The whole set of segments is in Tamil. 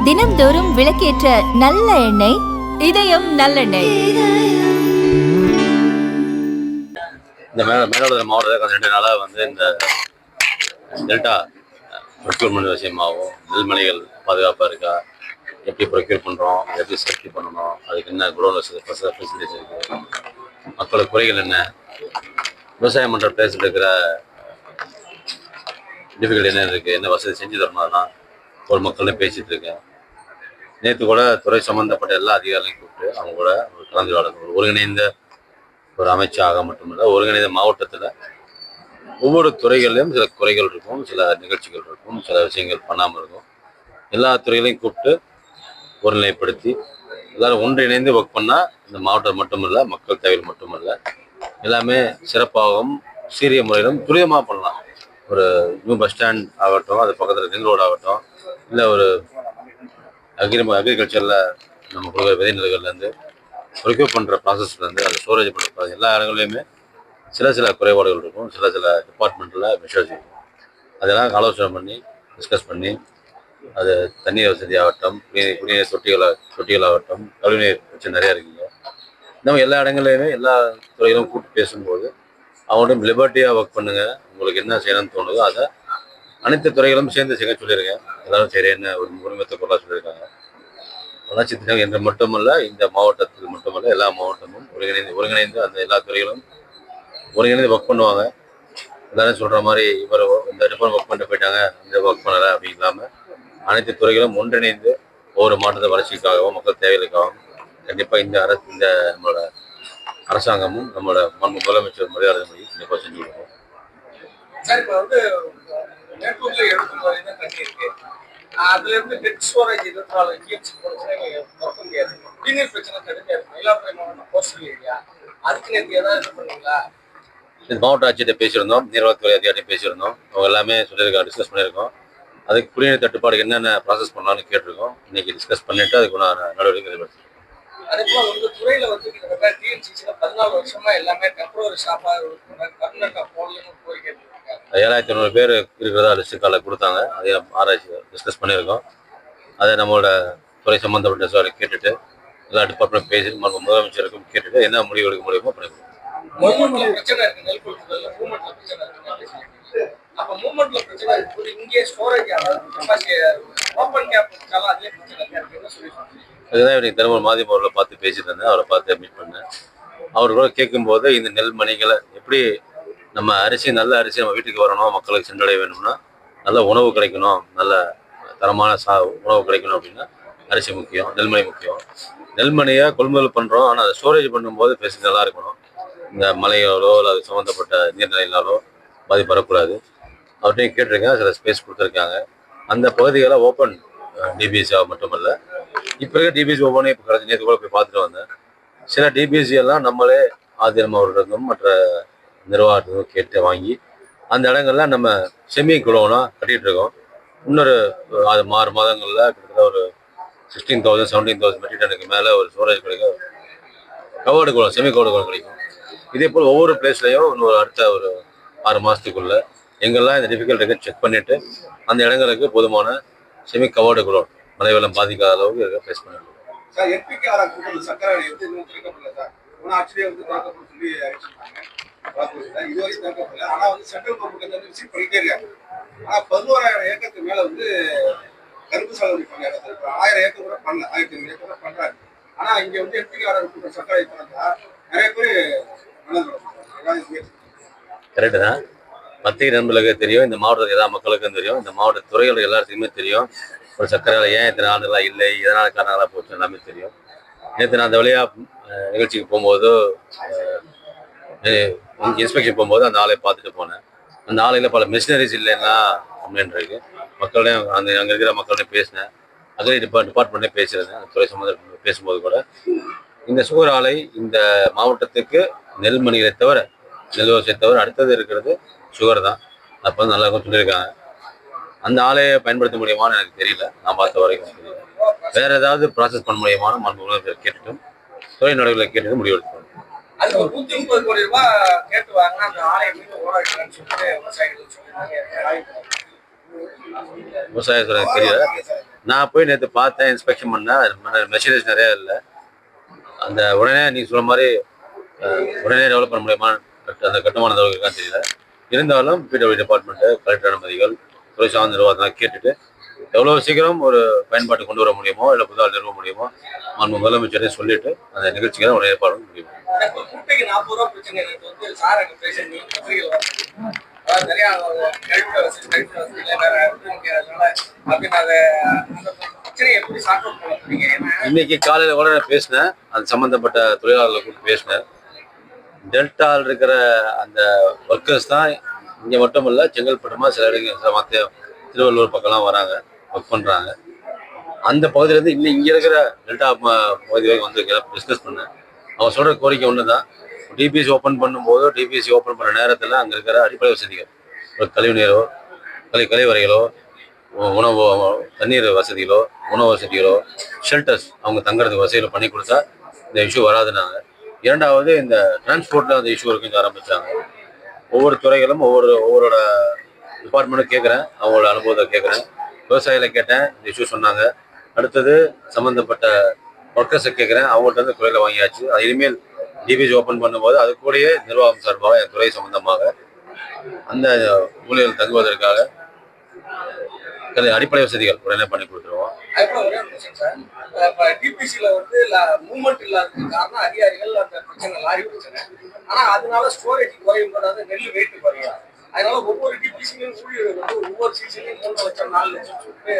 தினம்தோறும் விளக்கேற்ற நல்ல எண்ணெய் இதயம் நல்லெண்ணெய். இந்த மேலாளர் மாவட்டத்தில் 2 நாளாக இந்த டெல்டா ப்ரொக்யூர்மெண்ட் விஷயமாகவும் நெல்மணிகள் பாதுகாப்பாக இருக்கா, எப்படி ப்ரொக்யூர் பண்ணுறோம், எப்படி சேஃப்டி பண்ணணும், அதுக்கு என்ன குடோன் ஃபெசிலிட்டிஸ் இருக்குது, மக்களுக்கு குறைகள் என்ன, விவசாயம் பண்ணுற பிளேஸில் இருக்கிற டிஃபிகல்ட் என்ன இருக்குது, என்ன வசதி செஞ்சு தரணும், அதெல்லாம் ஒரு மக்கள்னு பேசிகிட்டு இருக்கேன். நேற்று கூட துறை சம்மந்தப்பட்ட எல்லா அதிகாரிகளையும் கூப்பிட்டு அவங்க கூட ஒரு கலந்துரையாடல், ஒருங்கிணைந்த ஒரு அமைச்சாக மட்டுமில்லை, ஒருங்கிணைந்த மாவட்டத்தில் ஒவ்வொரு துறைகளிலும் சில குறைகள் இருக்கும், சில நிகழ்ச்சிகள் இருக்கும், சில விஷயங்கள் பண்ணாமல் இருக்கும். எல்லா துறைகளையும் கூப்பிட்டு ஒருநிலைப்படுத்தி எல்லாரும் ஒன்றிணைந்து ஒர்க் பண்ணால் இந்த மாவட்டம் மட்டுமில்லை, மக்கள் தேவைகள் மட்டுமல்ல, எல்லாமே சிறப்பாகவும் சீரிய முறையிலும் துரிதமாக பண்ணலாம். ஒரு நியூ பஸ் ஸ்டாண்ட் ஆகட்டும், அது பக்கத்தில் ரிங் ரோடு ஆகட்டும், இல்லை ஒரு அக்ரிகல்ச்சரில் நம்ம கொடுக்குற விதை நெல்கள்லேருந்து ப்ரொக்யூர் பண்ணுற ப்ராசஸ்லேருந்து அதை ஸ்டோரேஜ் பண்ணுற எல்லா இடங்கள்லையுமே சில குறைபாடுகள் இருக்கும், சில டிபார்ட்மெண்ட்டில் மெஷர்ஸ் இருக்கும். அதெல்லாம் ஆலோசனை பண்ணி டிஸ்கஸ் பண்ணி அது தண்ணீர் வசதி ஆகட்டும், குடிநீர் தொட்டிகளாகட்டும், கழிவுநீர் பிரச்சனை நிறையா இருக்குங்க. நம்ம எல்லா இடங்கள்லையுமே எல்லா துறைகளும் கூப்பிட்டு பேசும்போது அவங்கள்ட்ட லிபர்ட்டியாக ஒர்க் பண்ணுங்கள், உங்களுக்கு என்ன செய்யணும்னு தோணுதோ அதை அனைத்து துறைகளும் சேர்ந்து செய்ய சொல்லியிருக்கேன். எல்லாரும் சரியான ஒரு உரிமத்தை கொள்ள சொல்லியிருக்காங்க. வளர்ச்சி திட்டம் என்று மட்டுமல்ல, இந்த மாவட்டத்துக்கு மட்டுமல்ல, எல்லா மாவட்டமும் ஒருங்கிணைந்து அந்த எல்லா துறைகளும் ஒருங்கிணைந்து ஒர்க் பண்ணுவாங்க. எல்லாரும் சொல்கிற மாதிரி இவர் இந்த டிபார்ட்மெண்ட் ஒர்க் பண்ணிட்டு போயிட்டாங்க, இந்த ஒர்க் பண்ணலை அப்படி இல்லாமல் அனைத்து துறைகளும் ஒன்றிணைந்து ஒவ்வொரு மாவட்டத்தை வளர்ச்சிக்காகவும் மக்கள் தேவைகளுக்காகவும் கண்டிப்பாக இந்த நம்மளோட அரசாங்கமும் நம்மளோட முதலமைச்சர் மரியாதை மொழி கண்டிப்பாக செஞ்சு கொடுக்கும். சார், இப்போ மேற்கூர்ல 70 தான் தண்ணி இருக்கு. அதுல இருந்து டெட் ஸ்டோரேஜ் 24 டிஎம்சி போச்சுன்னா திறக்க முடியாது. குடிநீர் பிரச்சனை கடுமையா இருக்கும். மயிலாடுதுறை மாவட்டம் கோஸ்டல் ஏரியா, அதுக்கு நேற்று ஏதாவது இது பண்ணீங்களா? இந்த மாவட்ட ஆட்சியிட்ட பேசியிருந்தோம், நீர்வளத்துறை அதிகாரிகிட்ட பேசியிருந்தோம். அவங்க எல்லாமே சொல்லியிருக்காங்க, டிஸ்கஸ் பண்ணியிருக்கோம். அதுக்கு குடிநீர் தட்டுப்பாடு என்னென்ன ப்ராசஸ் பண்ணலாம்னு கேட்டிருக்கோம். இன்னைக்கு டிஸ்கஸ் பண்ணிட்டு அதுக்கு நடவடிக்கை எடுத்து. அதே போல உங்க துறையில கிட்டத்தட்ட டிஎன்சிசில 14 வருஷமா எல்லாமே டெம்பரரி ஸ்டாஃபா பர்மனண்டா போடணும்னு கோரிக்கை இருக்கு. 7500 பேர் இருக்கிறதா லிஸ்ட் காலை கொடுத்தாங்க. அதை ஆராய்ச்சி டிஸ்கஸ் பண்ணியிருக்கோம். அதை நம்மளோட துறை சம்மந்தப்பட்ட கேட்டுட்டு எல்லா டிபார்ட்மெண்ட் பேசி முதலமைச்சருக்கும் கேட்டுட்டு என்ன முடிவு எடுக்க முடியுமோ பண்ணிருக்கோம். பிரச்சனை இருக்கு, நெல் கொள்முதல்ல மூவ்மெண்ட்ல பிரச்சனை இருக்கு. அப்ப மூவ்மெண்ட்ல பிரச்சனை இருக்கு, இங்கே ஸ்டோரேஜ் ஓப்பன் கேப் வச்சாலும் அதே பிரச்சனை இருக்குன்னு சொல்லியிருக்காங்க. அதுதான் இவருக்கு தினமும் மாதியம் அவர்களை பார்த்து பேசிட்டு இருந்தேன், அவரை பார்த்து மீட் பண்ணேன். அவர் கூட கேட்கும்போது இந்த நெல் மணிகளை எப்படி நம்ம நல்ல அரிசி நம்ம வீட்டுக்கு வரணும், மக்களுக்கு சென்றடைய வேணும்னா நல்ல உணவு கிடைக்கணும், நல்ல தரமான உணவு கிடைக்கணும் அப்படின்னா அரிசி முக்கியம், நெல்மணி முக்கியம். நெல்மணியை கொள்முதல் பண்ணுறோம், ஆனால் அதை ஸ்டோரேஜ் பண்ணும்போது பேசி நல்லா இருக்கணும். இந்த மலையாலோ இல்லை அது சம்மந்தப்பட்ட நீர்நிலையினாலோ பாதிப்பு வரக்கூடாது. அவர்கிட்டையும் கேட்டிருக்கேன், சில ஸ்பேஸ் கொடுத்துருக்காங்க. அந்த பகுதிகளை ஓப்பன் டிபிஎஸ்சியாக மட்டுமல்ல, இப்போ இருக்க டிபிஎஸ்சி ஒவ்வொன்றும் இப்போ கிடைச்சி நேற்று கூட போய் பார்த்துட்டு வந்தேன். சில டிபிஎஸ்சி எல்லாம் நம்மளே ஆதிரம் அவர்களிடம் மற்ற நிர்வாகத்துக்கும் கேட்டு வாங்கி அந்த இடங்கள்ல நம்ம செமி குடோனா கட்டிகிட்டு இருக்கோம். இன்னொரு 6 மாதங்களில் கிட்டத்தட்ட ஒரு 16,000 17,000 மெட்ரிக் டனுக்கு மேலே ஒரு ஸ்டோரேஜ் கிடைக்கும். கவர்டு குளம், செமி கவர்டு குளம் கிடைக்கும். இதே போல் ஒவ்வொரு பிளேஸ்லையும் இன்னொரு அடுத்த ஒரு 6 மாதத்துக்குள்ள எங்கெல்லாம் இந்த டிஃபிகல்ட் இருக்கு செக் பண்ணிட்டு அந்த இடங்களுக்கு போதுமான செமி கவர்டு குளம் மழை வெள்ளம் பாதிக்காத அளவுக்கு இருக்க பிளேஸ் பண்ணிருக்கோம். இதுவரை தடுக்கப்படல. ஆனா சென்ட்ரல் கவர்மெண்ட் விசிட் பண்ணிட்டே இருக்காங்க. ஆனா 11,000 ஏக்கருக்கு மேல கரும்பு சாகுபடி பண்ணாங்க. 1000 ஏக்கர் கூட பண்ணல, 1500 ஏக்கர் கூட பண்றாங்க. ஆனா இங்க எம்பிக்காரர் கூட்டம் சர்க்கரை பண்ணா நிறைய பேர் கரெக்டு தான். மத்திய நண்பர்களுக்கு தெரியும், இந்த மாவட்டத்தில் எல்லா மக்களுக்கும் தெரியும், இந்த மாவட்ட துறைகள் எல்லாத்துக்குமே தெரியும். ஒரு சர்க்கரையில் ஏன் இத்தனை ஆண்டுகளாக இல்லை, எதனால் காரணங்களாக போச்சு எல்லாமே தெரியும். நேற்று நான் அந்த வழியாக நிகழ்ச்சிக்கு போகும்போது இன்ஸ்பெக்ஷன் போகும்போது அந்த ஆலையை பார்த்துட்டு போனேன். அந்த ஆலையில் பல மிஷினரிஸ் இல்லைன்னா கம்ப்ளைண்ட் இருக்கு. மக்களையும் அங்கே இருக்கிற மக்கள்கிட்ட பேசினேன், அக்ரி டிபார்ட்மெண்ட்டே பேசியிருந்தேன். அந்த துறை சம்மந்தம் பேசும்போது கூட இந்த சுகர் ஆலை இந்த மாவட்டத்துக்கு நெல்மணிகளை தவிர, நெல் விவசாயத்தை தவிர அடுத்தது இருக்கிறது சுகர் தான். அப்போ நல்லா இருக்கும் சொல்லியிருக்காங்க. அந்த ஆலையை பயன்படுத்த முடியுமான்னு எனக்கு தெரியல, நான் பார்த்த வரைக்கும் தெரியல. வேற ஏதாவது ப்ராசஸ் பண்ண முடியுமான்னு முதலமைச்சர் கேட்டுட்டும் துறை நடவடிக்கைகளை கேட்டுட்டு முடிவெடுத்து அது ஒரு 130 கோடி ரூபாய் கேட்டு வாங்கினா அந்த ஆலையை மீண்டும் ஓட வைக்கலாம்னு சொல்லிட்டு விவசாயிகள் சொல்லியிருந்தாங்க. விவசாயத்துறை தெரியல. நான் போய் நேற்று பார்த்தேன், இன்ஸ்பெக்ஷன் பண்ணேன், மெஷினரிஸ் நிறையா இல்லை. அந்த உடனே நீங்கள் சொல்ல மாதிரி உடனே டெவலப் பண்ண முடியுமா, அந்த கட்டுமான இருக்கான்னு தெரியல. இருந்தாலும் பிடபிள்யூ டிபார்ட்மெண்ட்டு, கலெக்டர் அனுமதிகள், துறை சார்ந்த நிர்வாகத்தெல்லாம் கேட்டுட்டு எவ்வளோ சீக்கிரம் ஒரு பயன்பாட்டு கொண்டு வர முடியுமோ, இல்லை புதால் நிறுவ முடியுமோ, நம்ம முதலமைச்சரே சொல்லிட்டு அந்த நிகழ்ச்சிகளை ஒரு ஏற்பாடு முடியும். குட்டைக்கு 40 ரூபா பிரச்சனை வந்து சார் அங்கே பேசி அதாவது நிறைய கழிப்பிட வசதி வேற அதனால அப்படின்னு அந்த பிரச்சனையை எப்படி சார்ட் அவுட் பண்ண போறீங்க? இன்னைக்கு காலையில் கூட நான் பேசினேன், அது சம்மந்தப்பட்ட தொழிலாளர்களை கூப்பிட்டு பேசினேன். டெல்டாவில் இருக்கிற அந்த ஒர்க்கர்ஸ் தான் இங்கே மட்டும் இல்லை, செங்கல்பட்டுமா சில இடங்கள் மற்ற திருவள்ளூர் பக்கம்லாம் வராங்க, ஒர்க் பண்ணுறாங்க. அந்த பகுதியிலேருந்து இன்னும் இங்கே இருக்கிற டெல்டா பகுதி வரைக்கும் வந்து டிஸ்கஸ் பண்ணேன். அவங்க சொல்கிற கோரிக்கை ஒன்று தான், டிபிசி ஓப்பன் பண்ணும்போது டிபிசி ஓப்பன் பண்ண நேரத்தில் அங்கே இருக்கிற அடிப்படை வசதிகள், ஒரு கழிவுநீரோ கழிவறைகளோ, உணவு தண்ணீர் வசதிகளோ, உணவு வசதிகளோ, ஷெல்டர்ஸ் அவங்க தங்குறதுக்கு வசதிகளை பண்ணி கொடுத்தா இந்த இஷ்யூ வராதுனாங்க. இரண்டாவது, இந்த டிரான்ஸ்போர்ட்டில் அந்த இஷ்யூ இருக்குன்னு ஆரம்பித்தாங்க. ஒவ்வொரு துறைகளும் ஒவ்வொரு டிபார்ட்மெண்ட்டும் கேட்குறேன், அவங்களோட அனுபவத்தை கேட்குறேன். விவசாயிகளை கேட்டேன், இந்த இஷ்யூ சொன்னாங்க. அடுத்தது சம்மந்தப்பட்ட ஒர்க்கர்ஸை கேட்குறேன், அவங்கள்ட்ட வந்து குறைகளை வாங்கியாச்சு. அது இனிமேல் டிபிசி ஓப்பன் பண்ணும்போது அது கூடயே நிர்வாகம் சார்பாக என் துறை சம்பந்தமாக அந்த ஊழியர்கள் தங்குவதற்காக அடிப்படை வசதிகள் உடனே பண்ணி கொடுத்துருவோம். டிபிசியில் வந்து மூவ்மெண்ட் இல்லாததுக்கு காரணம் அதிகாரிகள் அந்த பிரச்சனை லாரி பிரச்சனை. ஆனால் அதனால ஸ்டோரேஜ் குறையும் போது நெல் வெயிட் குறையும். அதனால ஒவ்வொரு டிபிசிலையும் ஊழியர்கள் வந்து ஒவ்வொரு சீசன்லையும் 3 லட்சம் 4 லட்சம் சொல்லிட்டு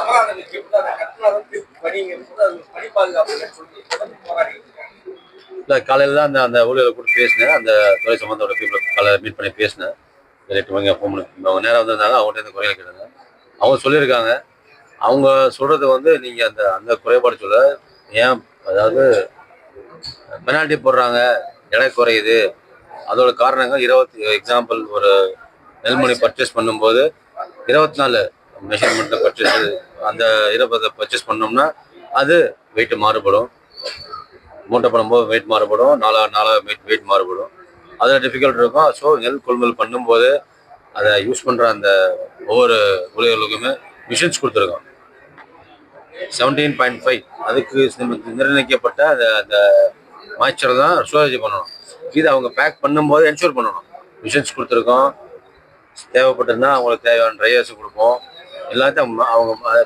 அபராதம் விதிக்கப்பட்டு அதை கட்டினாலும் திருப்பி பணிங்கிறது போது அது பணி பாதுகாப்பு சொல்லி போராடிட்டு இருக்காங்க. இல்லை, காலையில் தான் அந்த ஊழியர்களை கூப்பிட்டு பேசினேன், அந்த துறை சம்பந்தோட பீப்புளை காலையில் மீட் பண்ணி பேசினேன். 8 மணிக்கு ஃபோன் பண்ணி அவங்க நேரம் வந்திருந்தாங்க, அவங்கள்ட்ட இந்த குறைகளை கேட்டாங்க. அவங்க சொல்லியிருக்காங்க, அவங்க சொல்கிறது வந்து நீங்கள் அந்த குறைபாடு சொல்ல ஏன், அதாவது பெனால்ட்டி போடுறாங்க, எடை குறையுது, அதோட காரணங்கள் எக்ஸாம்பிள் ஒரு நெல்மணி பர்ச்சேஸ் பண்ணும்போது 24 மெஷர்மெண்ட்டில் பர்ச்சேஸ், அந்த 20 பர்ச்சேஸ் பண்ணோம்னா அது வெயிட் மாறுபடும். மூட்டை பண்ணும்போது வெயிட் மாறுபடும், நாளாக வெயிட் மாறுபடும், அதில் டிஃபிகல்ட் இருக்கும். ஸோ நெல் கொள்முதல் பண்ணும்போது அதை யூஸ் பண்ணுற அந்த ஒவ்வொரு ஊழியர்களுக்குமே மிஷின்ஸ் கொடுத்துருக்கோம். 17.5 அதுக்கு நிர்ணயிக்கப்பட்ட அந்த மாய்ச்சரை தான் ஸ்டோரேஜ் பண்ணணும். இது அவங்க பேக் பண்ணும்போது என்ஷூர் பண்ணணும். மிஷின்ஸ் கொடுத்துருக்கோம், தேவைப்பட்டதுன்னா அவங்களுக்கு தேவையான ட்ரையர்ஸ் கொடுப்போம். எல்லாத்தையும் அவங்க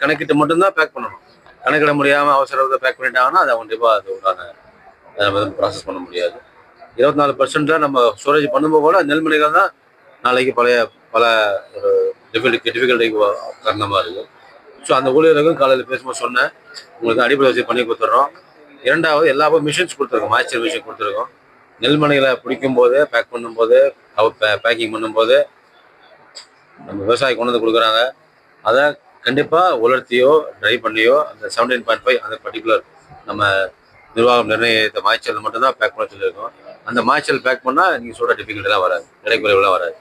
கணக்கிட்டு மட்டும்தான் பேக் பண்ணணும். கணக்கிட முடியாமல் அவசரத்தை பேக் பண்ணிட்டாங்கன்னா அதை கண்டிப்பாக அது உண்டான ப்ராசஸ் பண்ண முடியாது. 24% நம்ம ஸ்டோரேஜ் பண்ணும்போது கூட நெல்மணிகள் தான் நாளைக்கு பல ஒரு டிஃபிகல்ட்டிக்கு காரணமாக இருக்குது. ஸோ அந்த ஊழியர்களுக்கும் காலையில் பேசும்போது சொன்னேன், உங்களுக்கு அடிப்படை வசதி பண்ணி கொடுத்துட்றோம். இரண்டாவது, எல்லாரும் மிஷின்ஸ் கொடுத்துருக்கோம், மாய்ச்சர் மிஷின் கொடுத்துருக்கோம். நெல்மணிகளை பிடிக்கும் போது, பேக் பண்ணும்போது, பேக்கிங் பண்ணும்போது நம்ம விவசாயி கொண்டு வந்து கொடுக்குறாங்க. அதை கண்டிப்பாக உலர்த்தியோ ட்ரை பண்ணியோ அந்த 17.5 அந்த பர்டிகுலர் நம்ம நிர்வாகம் நிர்ணயித்த மாய்ச்சல் மட்டும்தான் பேக் பண்ண சொல்லியிருக்கோம். அந்த மாய்ச்சல் பேக் பண்ணால் நீங்கள் சொல்கிற டிஃபிகல்ட்டிலாம் வராது, இடைக்குறைவுலாம் வராது.